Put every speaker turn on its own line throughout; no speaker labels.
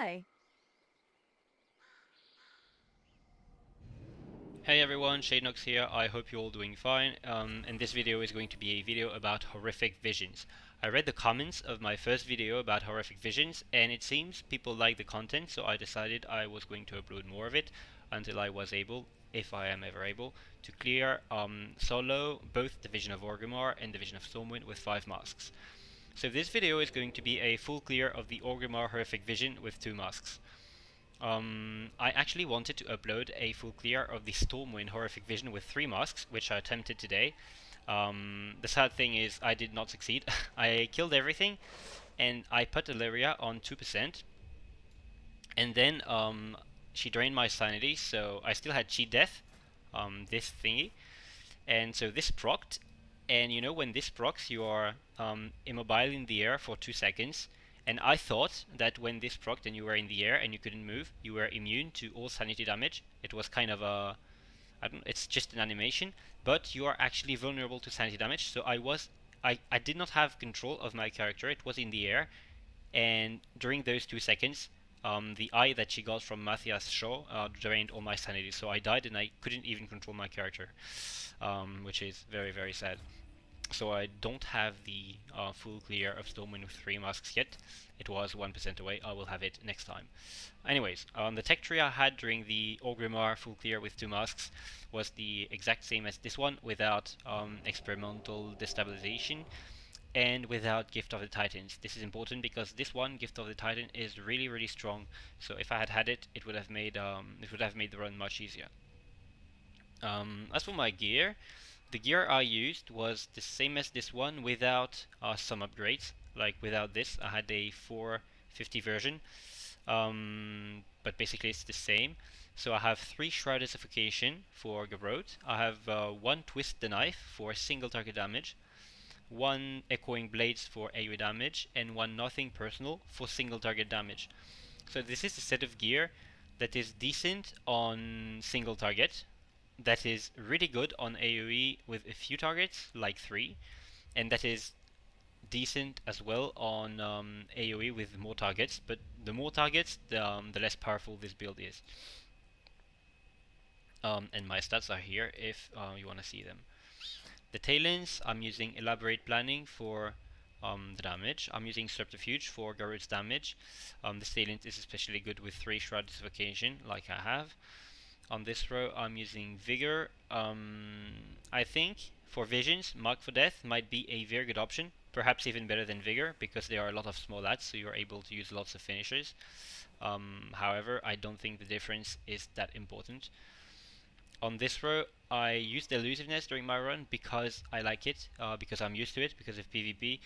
Hi.
Hey everyone, Shadenox here. I hope you're all doing fine. And this video is going to be a video about horrific visions. I read the comments of my first video about horrific visions, and it seems people like the content, so I decided I was going to upload more of it until I was able, if I am ever able, to clear solo both the Vision of Orgrimmar and the Vision of Stormwind with 5 masks. So this video is going to be a full clear of the Orgrimmar horrific vision with 2 masks. I actually wanted to upload a full clear of the Stormwind Horrific Vision with 3 masks, which I attempted today. The sad thing is I did not succeed. I killed everything, and I put Illyria on 2%, and then she drained my sanity, so I still had cheat death, this thingy, and so this procced, and you know when this procs, you are immobile in the air for 2 seconds. And I thought that when this procced and you were in the air and you couldn't move, you were immune to all sanity damage. It was kind of a, I don't, it's just an animation, but you are actually vulnerable to sanity damage. So I did not have control of my character. It was in the air, and during those 2 seconds, the eye that she got from Matthias Shaw drained all my sanity. So I died and I couldn't even control my character, which is very, very sad. So I don't have the full clear of Stormwind with 3 masks yet. It was 1% away. I will have it next time. Anyways, the tech tree I had during the Orgrimmar full clear with 2 masks was the exact same as this one, without experimental destabilization and without Gift of the Titans. This is important because this one, Gift of the Titan, is really, really strong. So if I had had it, it would have made the run much easier. As for my gear, the gear I used was the same as this one without some upgrades. Like without this, I had a 450 version, but basically it's the same. So I have 3 Shrouded Suffocation for Garrote. I have 1 Twist the Knife for single target damage, 1 Echoing Blades for AoE damage, and 1 Nothing Personal for single target damage. So this is a set of gear that is decent on single target, that is really good on AoE with a few targets, like 3, and that is decent as well on AoE with more targets, but the more targets, the less powerful this build is. And my stats are here if you want to see them. The Talons, I'm using Elaborate Planning for the damage. I'm using Subterfuge for Garrot's damage. The Talent is especially good with 3 Shrouded Suffocation, like I have. On this row, I'm using Vigor. I think for Visions, Mark for Death might be a very good option. Perhaps even better than Vigor, because there are a lot of small ads, so you're able to use lots of finishers. However, I don't think the difference is that important. On this row, I used Elusiveness during my run because I like it, because I'm used to it, because of PvP,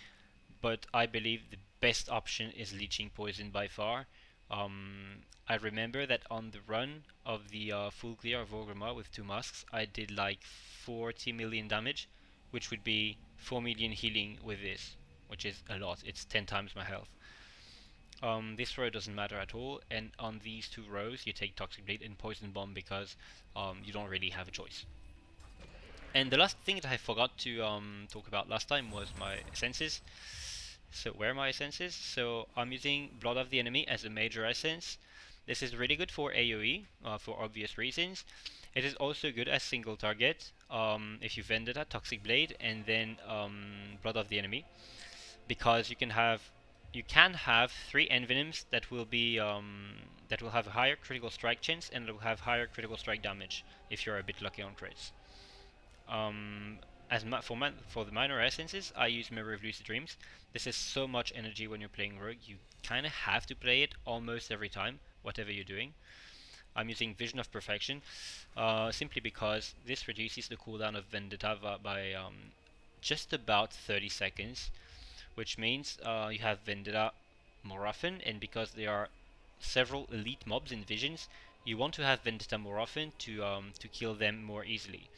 but I believe the best option is Leeching Poison by far. I remember that on the run of the full clear of Orgrimmar with 2 masks, I did like 40 million damage, which would be 4 million healing with this, which is a lot. It's 10 times my health. This row doesn't matter at all, and on these 2 rows you take Toxic Blade and Poison Bomb because you don't really have a choice. And the last thing that I forgot to talk about last time was my essences. So where are my essences? So I'm using Blood of the Enemy as a major essence. This is really good for AoE for obvious reasons. It is also good as single target if you Vendetta, Toxic Blade, and then Blood of the Enemy, because you can have 3 Envenoms that will have a higher critical strike chance and will have higher critical strike damage if you're a bit lucky on crits. Um, for the minor essences, I use Mirror of Lucid Dreams. This is so much energy when you're playing Rogue. You kind of have to play it almost every time, whatever you're doing. I'm using Vision of Perfection, simply because this reduces the cooldown of Vendetta by just about 30 seconds, which means you have Vendetta more often, and because there are several elite mobs in Visions, you want to have Vendetta more often to kill them more easily.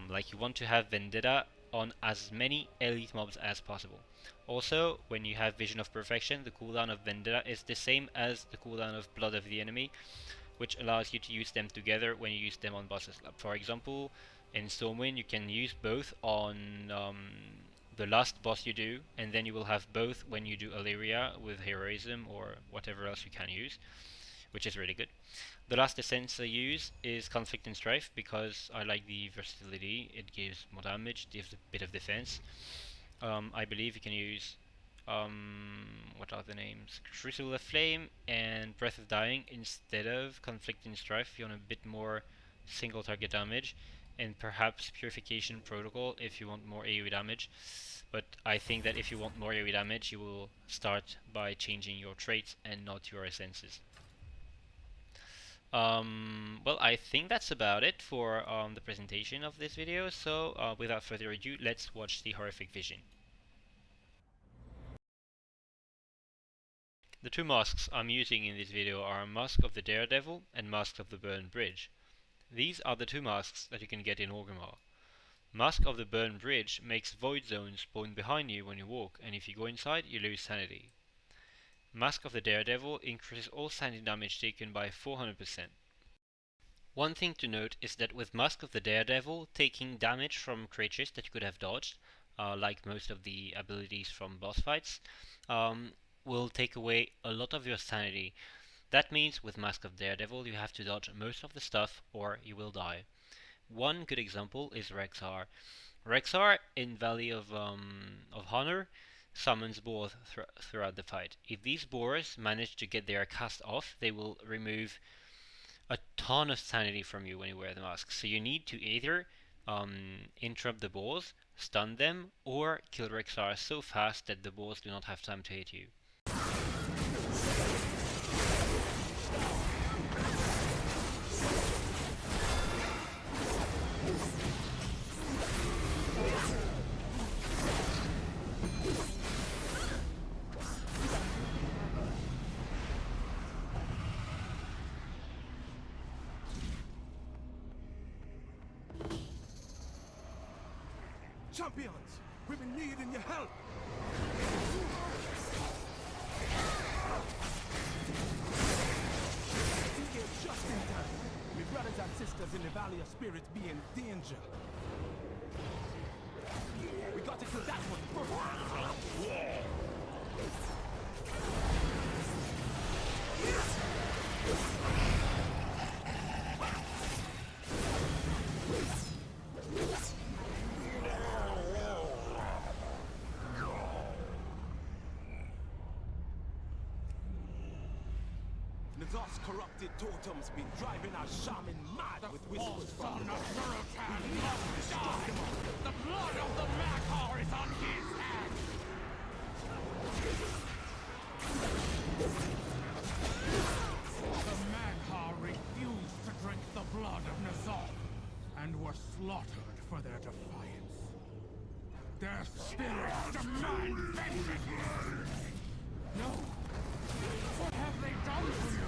Like you want to have Vendetta on as many elite mobs as possible. Also, when you have Vision of Perfection, the cooldown of Vendetta is the same as the cooldown of Blood of the Enemy, which allows you to use them together when you use them on bosses. For example, in Stormwind, you can use both on the last boss you do, and then you will have both when you do Illyria with Heroism or whatever else you can use, which is really good. The last essence I use is Conflict and Strife because I like the versatility. It gives more damage, gives a bit of defense. I believe you can use what are the names? Crucible of Flame and Breath of Dying instead of Conflict and Strife if you want a bit more single target damage, and perhaps Purification Protocol if you want more AoE damage. But I think that if you want more AoE damage, you will start by changing your traits and not your essences. Well, I think that's about it for the presentation of this video, so without further ado, let's watch the horrific vision. The two masks I'm using in this video are Mask of the Daredevil and Mask of the Burned Bridge. These are the two masks that you can get in Orgrimmar. Mask of the Burned Bridge makes void zones spawn behind you when you walk, and if you go inside, you lose sanity. Mask of the Daredevil increases all sanity damage taken by 400%. One thing to note is that with Mask of the Daredevil, taking damage from creatures that you could have dodged, like most of the abilities from boss fights, will take away a lot of your sanity. That means with Mask of Daredevil you have to dodge most of the stuff or you will die. One good example is Rexar. Rexar in Valley of Honor summons boars throughout the fight. If these boars manage to get their cast off, they will remove a ton of sanity from you when you wear the mask. So you need to either interrupt the boars, stun them, or kill Rexar so fast that the boars do not have time to hit you.
Champions, we've been needing your help. You came just in time. My brothers and sisters in the Valley of Spirits be in danger. We got to kill that one first. Nazar's corrupted totems been driving our shaman mad with whispers from the
The blood of the Maghar is on his hand! The Maghar refused to drink the blood of Nazar and were slaughtered for their defiance. Their spirits demand vengeance! No! What have they done to you?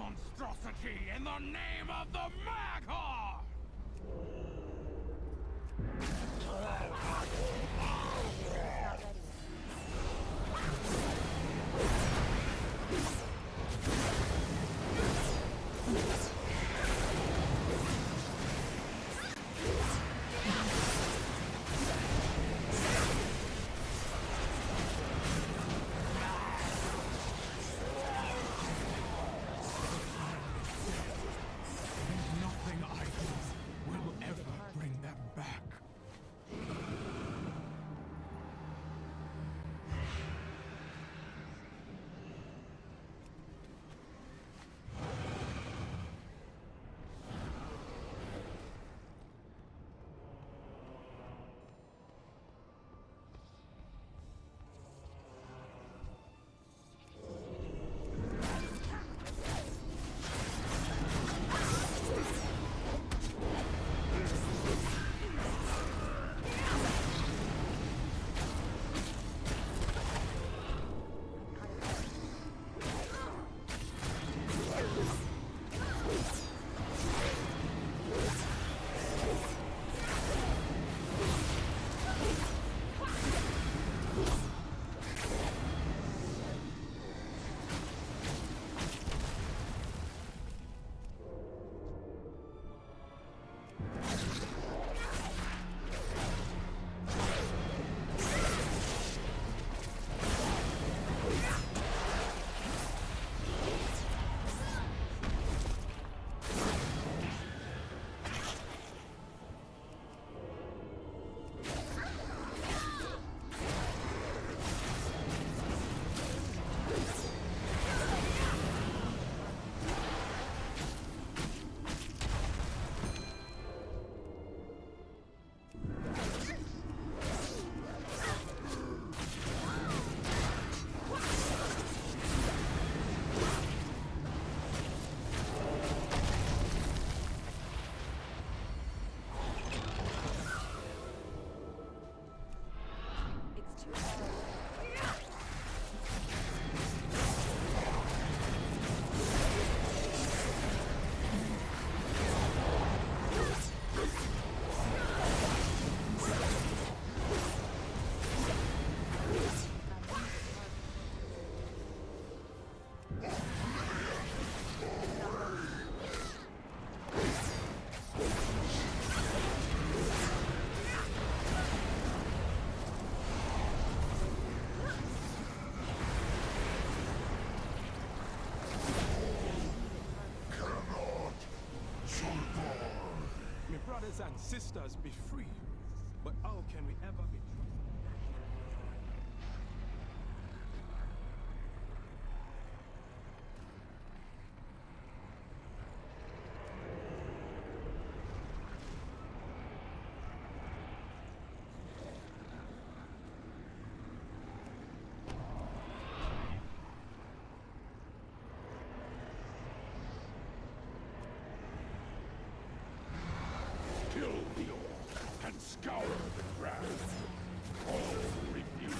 monstrosity in the name of the Maghar! Nothing I do will ever bring them back.
Brothers and sisters, be free. But how can we ever be trusted?
Kill the orc and scour the ground. All refuse.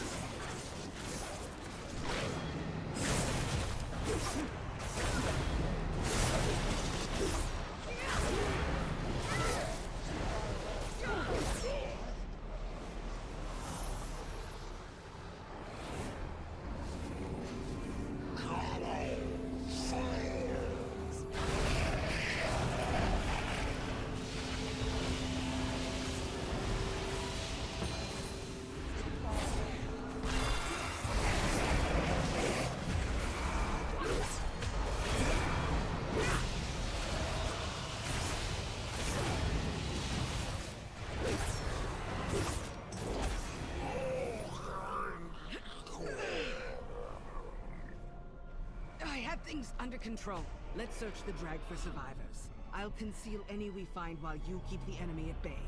Things under control. Let's search the drag for survivors. I'll conceal any we find while you keep the enemy at bay.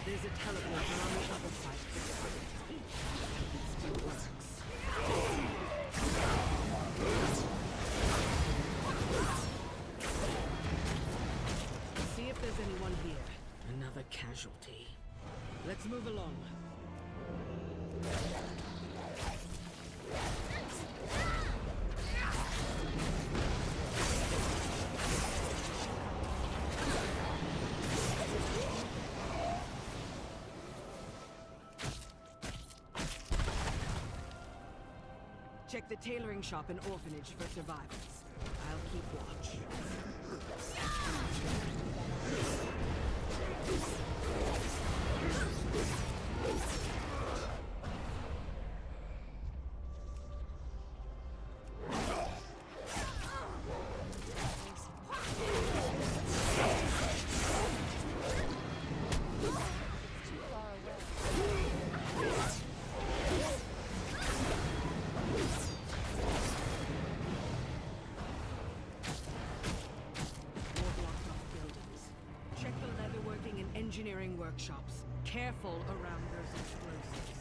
There's a teleporter on the other side of the drag. It still works. See if there's anyone here. Another casualty. Let's move along. Check the tailoring shop and orphanage for survivors. I'll keep watch. Engineering workshops. Careful around those explosives.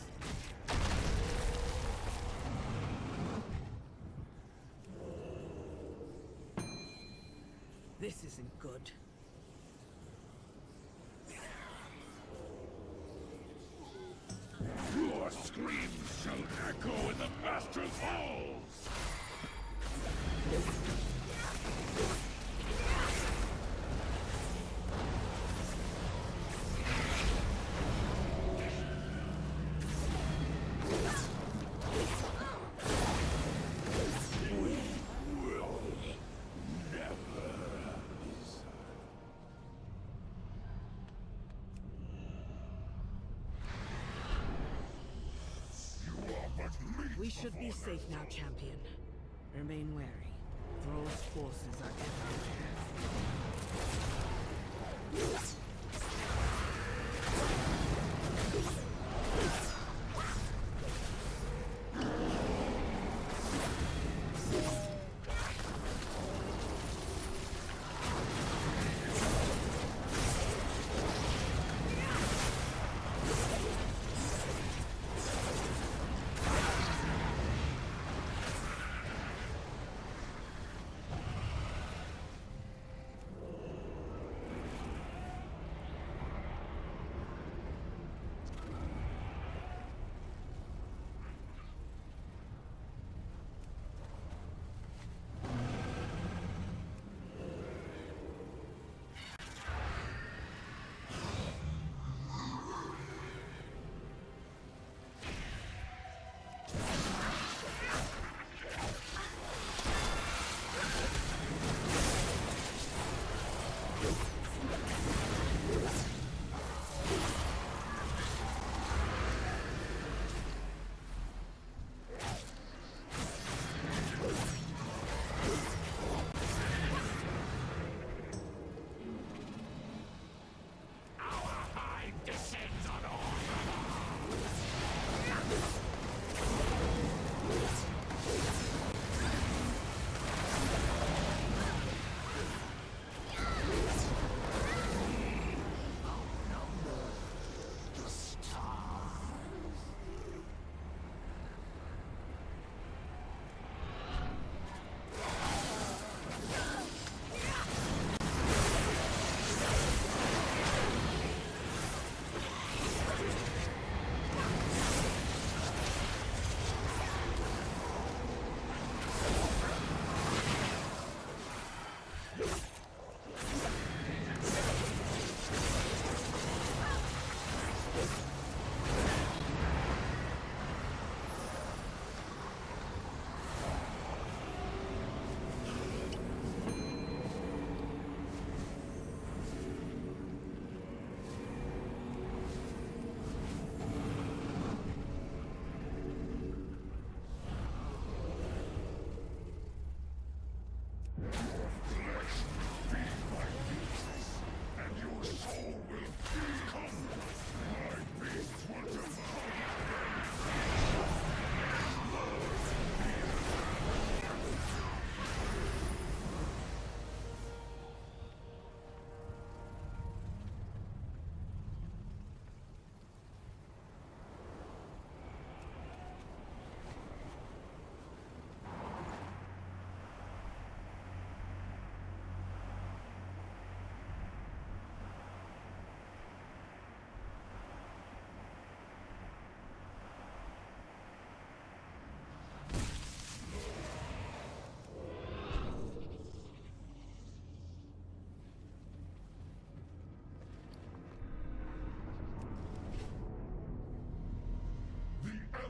This isn't good.
Your screams shall echo in the Master's halls!
We should be safe now, champion. Remain wary. Thrall's forces are everywhere.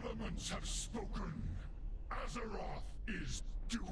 Elements have spoken. Azeroth is doomed.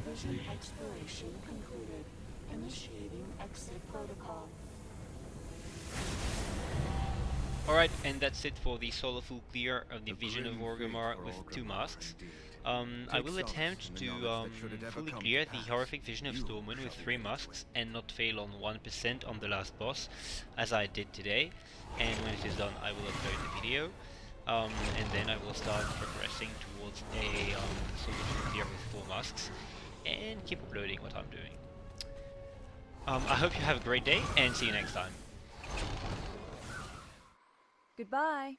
Vision exploration concluded. Initiating exit protocol.
Alright, and that's it for the solo full clear of the Vision of Orgrimmar with 2 masks. I will attempt to fully clear the horrific Vision of Stormwind with 3 masks and not fail on 1% on the last boss, as I did today. And when it is done, I will upload the video. And then I will start progressing towards a solo full clear with 4 masks and keep uploading what I'm doing. I hope you have a great day and see you next time.
Goodbye.